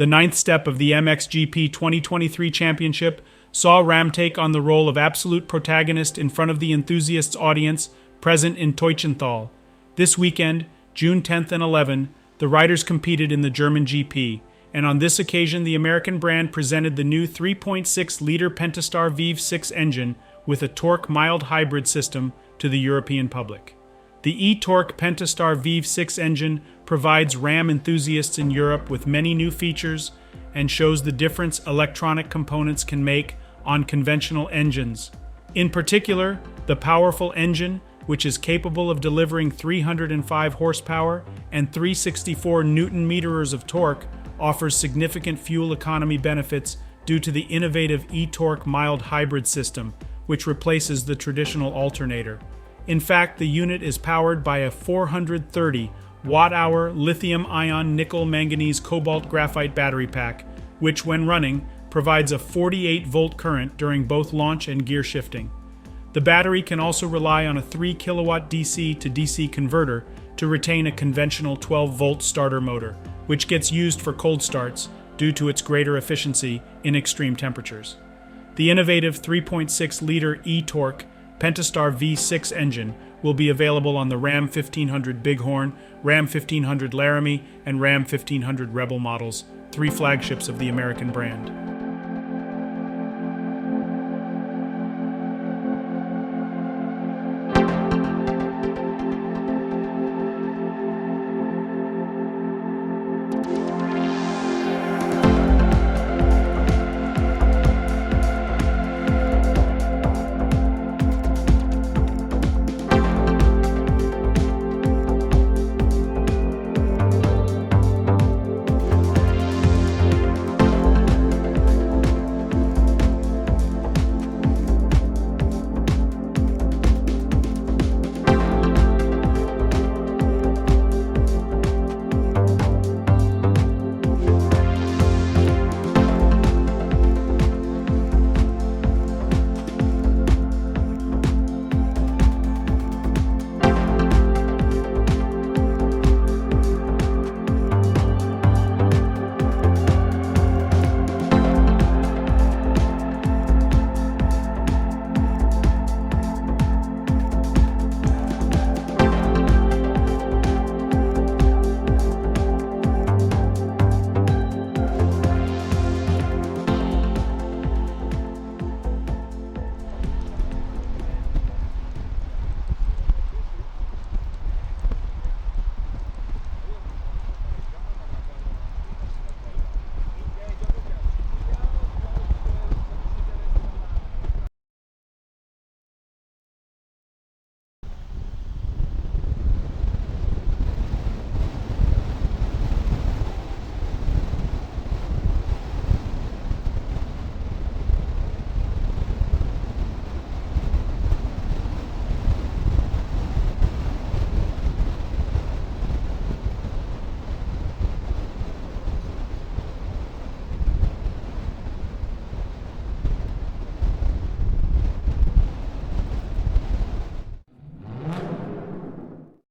The ninth step of the MXGP 2023 championship saw Ram take on the role of absolute protagonist in front of the enthusiasts' audience present in Teutschenthal. This weekend, June 10th and 11th, the riders competed in the German GP, and on this occasion the American brand presented the new 3.6-liter Pentastar V6 engine with a eTorque mild hybrid system to the European public. The eTorque Pentastar V6 engine provides Ram enthusiasts in Europe with many new features and shows the difference electronic components can make on conventional engines. In particular, the powerful engine, which is capable of delivering 305 horsepower and 364 newton-meters of torque, offers significant fuel economy benefits due to the innovative eTorque mild hybrid system, which replaces the traditional alternator. In fact, the unit is powered by a 430 watt-hour lithium-ion nickel-manganese cobalt graphite battery pack, which, when running, provides a 48-volt current during both launch and gear shifting. The battery can also rely on a 3 kilowatt DC to DC converter to retain a conventional 12-volt starter motor, which gets used for cold starts due to its greater efficiency in extreme temperatures. The innovative 3.6-liter eTorque Pentastar V6 engine will be available on the Ram 1500 Bighorn, Ram 1500 Laramie, and Ram 1500 Rebel models, three flagships of the American brand.